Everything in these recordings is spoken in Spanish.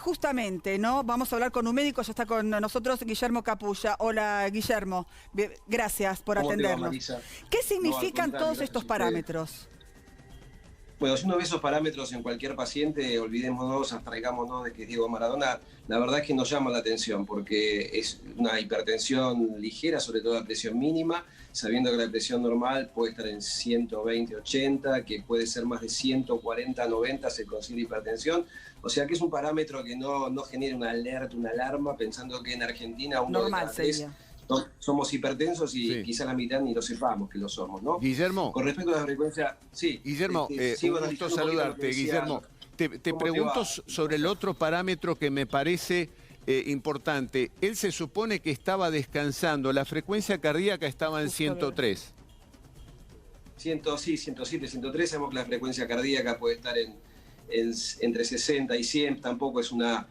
Justamente, ¿no? Vamos a hablar con un médico, ya está con nosotros Guillermo Capulla. Hola, Guillermo. Gracias por ¿Cómo te va, atendernos. Marisa? ¿Qué No, al significan contrario, todos gracias estos a ustedes. parámetros? Bueno, si uno ve esos parámetros en cualquier paciente, olvidémonos, abstraigámonos de que es Diego Maradona, la verdad es que nos llama la atención porque es una hipertensión ligera, sobre todo la presión mínima, sabiendo que la presión normal puede estar en 120, 80, que puede ser más de 140, 90, se considera hipertensión. O sea que es un parámetro que no genera una alerta, una alarma, pensando que en Argentina uno de Normal cada tres sería. somos hipertensos y Sí. quizá la mitad ni lo sepamos que lo somos, ¿no? Guillermo, Con respecto a la frecuencia, sí, Guillermo, sigo un gusto analizando un poquito lo que saludarte. decía. Guillermo, te ¿Cómo te pregunto va? sobre el otro parámetro que me parece importante. Él se supone que estaba descansando, la frecuencia cardíaca estaba en 103. Sí, 107, 103, sabemos que la frecuencia cardíaca puede estar entre 60 y 100, tampoco es una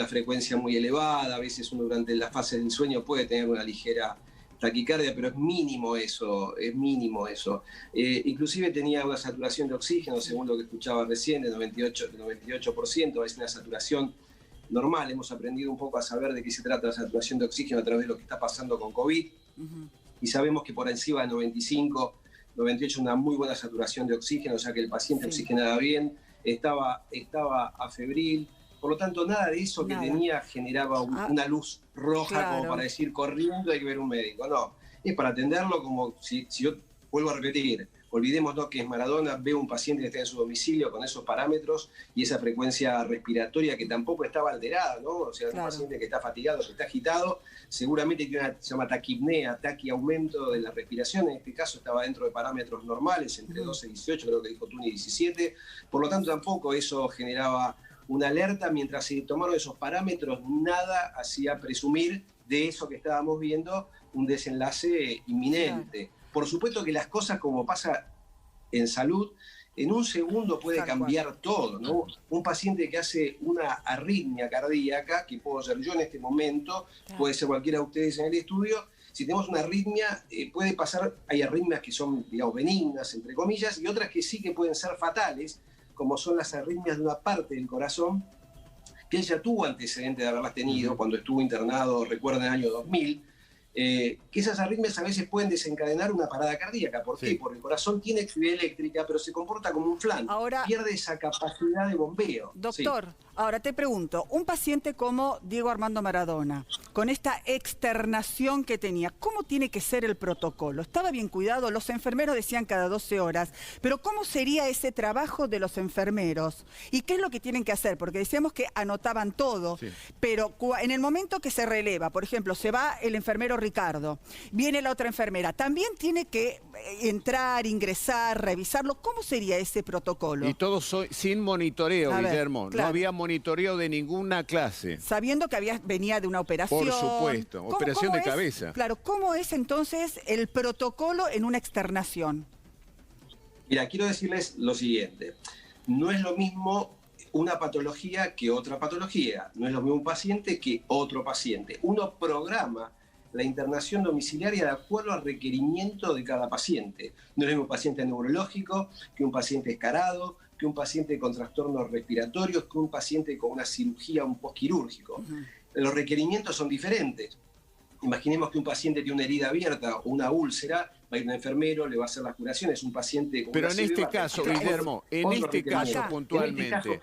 frecuencia muy elevada, a veces uno durante la fase del sueño puede tener una ligera taquicardia, pero es mínimo eso, es mínimo eso. Inclusive tenía una saturación de oxígeno, según lo que escuchaba recién, de 98%, es una saturación normal. Hemos aprendido un poco a saber de qué se trata la saturación de oxígeno a través de lo que está pasando con COVID, y sabemos que por encima de 95, 98 una muy buena saturación de oxígeno, o sea que el paciente oxigenaba bien, estaba afebril. Por lo tanto, nada de eso que tenía generaba una luz roja como para decir, corriendo hay que ver un médico. No, es para atenderlo como si yo vuelvo a repetir, olvidémonos que es Maradona, ve un paciente que está en su domicilio con esos parámetros y esa frecuencia respiratoria que tampoco estaba alterada, ¿no? O sea, un paciente que está fatigado, que está agitado, seguramente tiene una, se llama taquipnea, taquiaumento de la respiración, en este caso estaba dentro de parámetros normales, entre 12 y 18, creo que dijo Tuni 17, por lo tanto tampoco eso generaba una alerta. Mientras se tomaron esos parámetros, nada hacía presumir de eso que estábamos viendo un desenlace inminente. Por supuesto que las cosas, como pasa en salud, en un segundo puede cambiar todo, ¿no? Un paciente que hace una arritmia cardíaca, que puedo ser yo en este momento, puede ser cualquiera de ustedes en el estudio, si tenemos una arritmia, puede pasar, hay arritmias que son, digamos, benignas, entre comillas, y otras que sí que pueden ser fatales, como son las arritmias de una parte del corazón, que él ya tuvo antecedente de haberlas tenido cuando estuvo internado, recuerden, en el año 2000, que esas arritmias a veces pueden desencadenar una parada cardíaca. ¿Por qué? Porque el corazón tiene actividad eléctrica, pero se comporta como un flan. Ahora, pierde esa capacidad de bombeo. Doctor, ahora te pregunto, un paciente como Diego Armando Maradona, con esta externación que tenía, ¿cómo tiene que ser el protocolo? ¿Estaba bien cuidado? Los enfermeros decían cada 12 horas, pero ¿cómo sería ese trabajo de los enfermeros? ¿Y qué es lo que tienen que hacer? Porque decíamos que anotaban todo, pero en el momento que se releva, por ejemplo, se va el enfermero Ricardo, viene la otra enfermera, también tiene que entrar, ingresar, revisarlo. ¿Cómo sería ese protocolo? Y todo sin monitoreo, Guillermo. No había monitoreo de ninguna clase. Sabiendo que venía de una operación. Por supuesto, operación de cabeza. Claro, ¿cómo es entonces el protocolo en una externación? Mira, quiero decirles lo siguiente. No es lo mismo una patología que otra patología. No es lo mismo un paciente que otro paciente. Uno programa la internación domiciliaria de acuerdo al requerimiento de cada paciente. No es el mismo paciente neurológico que un paciente escarado, que un paciente con trastornos respiratorios, que un paciente con una cirugía, un postquirúrgico. Los requerimientos son diferentes. Imaginemos que un paciente tiene una herida abierta o una úlcera, va a ir un enfermero, le va a hacer las curaciones, un paciente con Pero en este caso, Guillermo, en este caso puntualmente.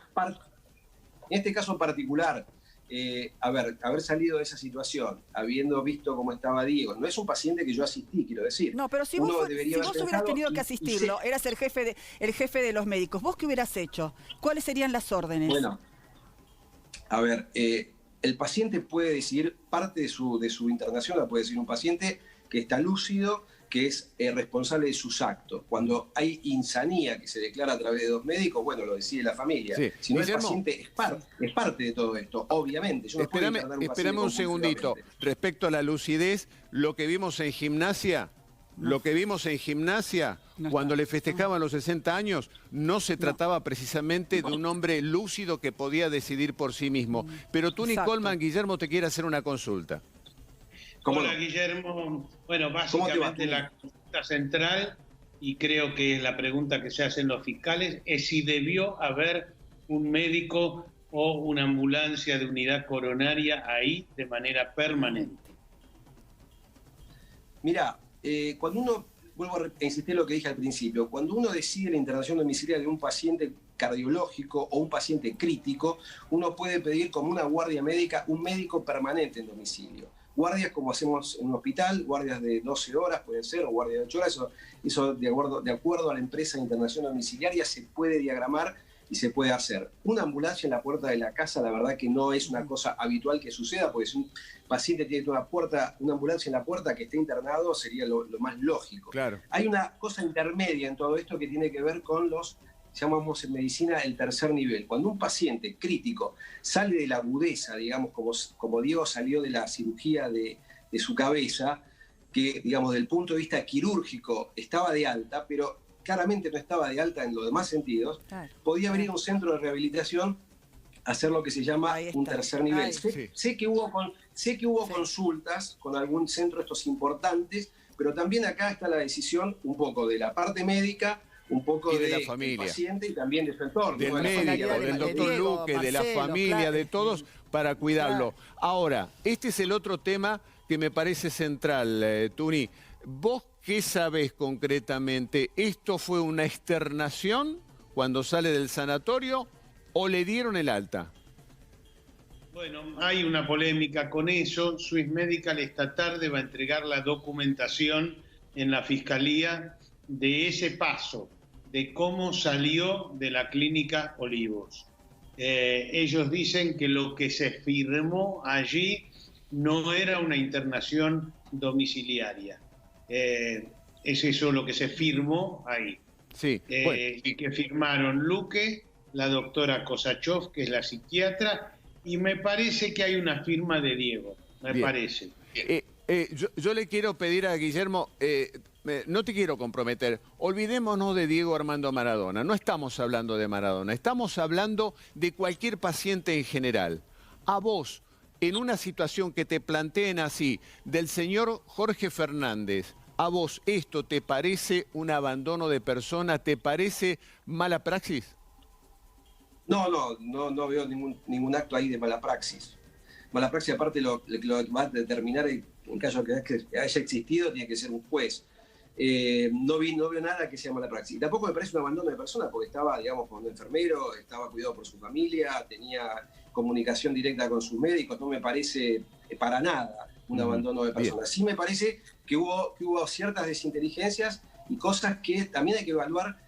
En este caso particular, haber salido de esa situación, habiendo visto cómo estaba Diego, no es un paciente que yo asistí, quiero decir. No, pero si vos hubieras tenido que asistirlo, eras el jefe de los médicos, ¿vos qué hubieras hecho? ¿Cuáles serían las órdenes? Bueno, a ver, el paciente puede decidir parte de su internación, la puede decidir un paciente que está lúcido, que es responsable de sus actos. Cuando hay insanía que se declara a través de dos médicos, bueno, lo decide la familia. Si no, el paciente es parte de todo esto, obviamente. Yo no puedo internar un paciente un segundito. Respecto a la lucidez, lo que vimos en gimnasia, cuando le festejaban los 60 años, no se trataba precisamente de un hombre lúcido que podía decidir por sí mismo. Pero tú, Nicolman, Guillermo te quiere hacer una consulta. Hola, Guillermo. Bueno, básicamente la consulta central, y creo que es la pregunta que se hacen los fiscales, es si debió haber un médico o una ambulancia de unidad coronaria ahí de manera permanente? Mira, cuando uno, vuelvo a insistir en lo que dije al principio, cuando uno decide la internación domiciliaria de un paciente cardiológico o un paciente crítico, uno puede pedir como una guardia médica un médico permanente en domicilio. Guardias como hacemos en un hospital, guardias de 12 horas pueden ser, o guardias de 8 horas, eso de acuerdo a la empresa de internación domiciliaria se puede diagramar y se puede hacer. Una ambulancia en la puerta de la casa, la verdad que no es una cosa habitual que suceda, porque si un paciente tiene una ambulancia en la puerta que esté internado, sería lo más lógico. Claro. Hay una cosa intermedia en todo esto que tiene que ver con los, llamamos en medicina, el tercer nivel. Cuando un paciente crítico sale de la agudeza, digamos, como Diego salió de la cirugía de su cabeza, que, digamos, del punto de vista quirúrgico estaba de alta, pero claramente no estaba de alta en los demás sentidos, claro, podía venir a un centro de rehabilitación a hacer lo que se llama un tercer nivel. Sé que hubo consultas con algún centro de estos importantes, pero también acá está la decisión un poco de la parte médica, un poco de la familia, del paciente y también de su entorno. Del médico, del doctor Luque, Marcelo, de la familia, claro, de todos, para cuidarlo. Claro. Ahora, este es el otro tema que me parece central, Tuni. ¿Vos qué sabés concretamente? ¿Esto fue una externación cuando sale del sanatorio o le dieron el alta? Bueno, hay una polémica con eso. Swiss Medical esta tarde va a entregar la documentación en la Fiscalía de ese paso, de cómo salió de la clínica Olivos. Ellos dicen que lo que se firmó allí no era una internación domiciliaria. Es eso lo que se firmó ahí. Sí, bueno. Y que firmaron Luque, la doctora Kosachov, que es la psiquiatra, y me parece que hay una firma de Diego, me parece. Yo le quiero pedir a Guillermo, no te quiero comprometer, olvidémonos de Diego Armando Maradona, no estamos hablando de Maradona, estamos hablando de cualquier paciente en general. A vos, en una situación que te planteen así, del señor Jorge Fernández, ¿a vos esto te parece un abandono de persona? ¿Te parece mala praxis? No veo ningún acto ahí de mala praxis. Mala praxis, aparte, lo que va a determinar, en caso de que haya existido, tiene que ser un juez. No veo nada que sea mala praxis. Y tampoco me parece un abandono de persona, porque estaba, digamos, con un enfermero, estaba cuidado por su familia, tenía comunicación directa con sus médicos. No me parece para nada un abandono de persona. Bien. Sí me parece que hubo ciertas desinteligencias y cosas que también hay que evaluar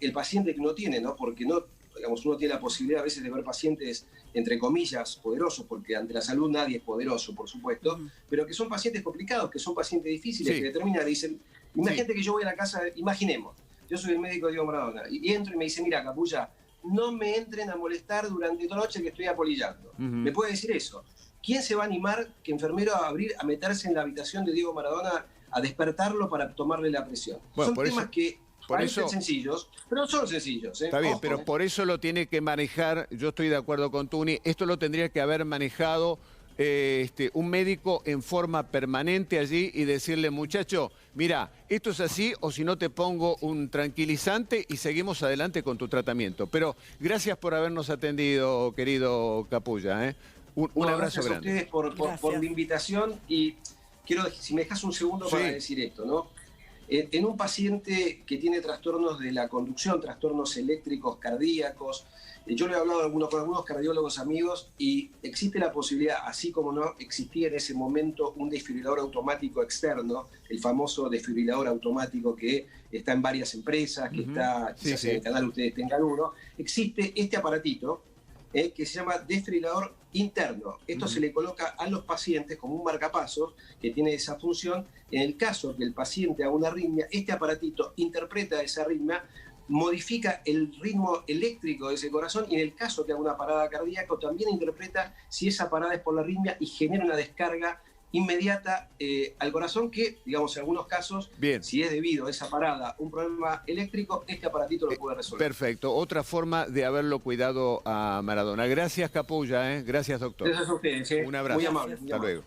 el paciente que uno tiene, ¿no? Porque no, digamos, uno tiene la posibilidad a veces de ver pacientes, entre comillas, poderosos, porque ante la salud nadie es poderoso, por supuesto, pero que son pacientes complicados, que son pacientes difíciles, que determinan, dicen, imagínate que yo voy a la casa, imaginemos, yo soy el médico de Diego Maradona, y entro y me dice, mira, Capulla, no me entren a molestar durante toda la noche que estoy apolillando. ¿Me puede decir eso? ¿Quién se va a animar que enfermero a meterse en la habitación de Diego Maradona, a despertarlo para tomarle la presión? Bueno, son temas que parecen sencillos, pero no son sencillos. Está bien, pero por eso lo tiene que manejar, yo estoy de acuerdo con Tuni, esto lo tendría que haber manejado un médico en forma permanente allí y decirle, muchacho, mira, esto es así o si no te pongo un tranquilizante y seguimos adelante con tu tratamiento. Pero gracias por habernos atendido, querido Capulla. Un abrazo grande. Gracias a ustedes por la invitación y quiero, si me dejas un segundo para decir esto, ¿no? En un paciente que tiene trastornos de la conducción, trastornos eléctricos, cardíacos, yo le he hablado con algunos cardiólogos amigos y existe la posibilidad, así como no existía en ese momento un desfibrilador automático externo, el famoso desfibrilador automático que está en varias empresas, que está, quizás en el canal ustedes tengan uno, existe este aparatito que se llama desfibrilador interno. Esto se le coloca a los pacientes como un marcapasos que tiene esa función. En el caso que el paciente haga una arritmia, este aparatito interpreta esa arritmia, modifica el ritmo eléctrico de ese corazón y en el caso que haga una parada cardíaca también interpreta si esa parada es por la arritmia y genera una descarga inmediata al corazón que, digamos, en algunos casos, si es debido a esa parada un problema eléctrico, este aparatito lo puede resolver. Perfecto. Otra forma de haberlo cuidado a Maradona. Gracias, Capulla. Gracias, doctor. Gracias a ustedes. Un abrazo. Muy amable. Hasta luego.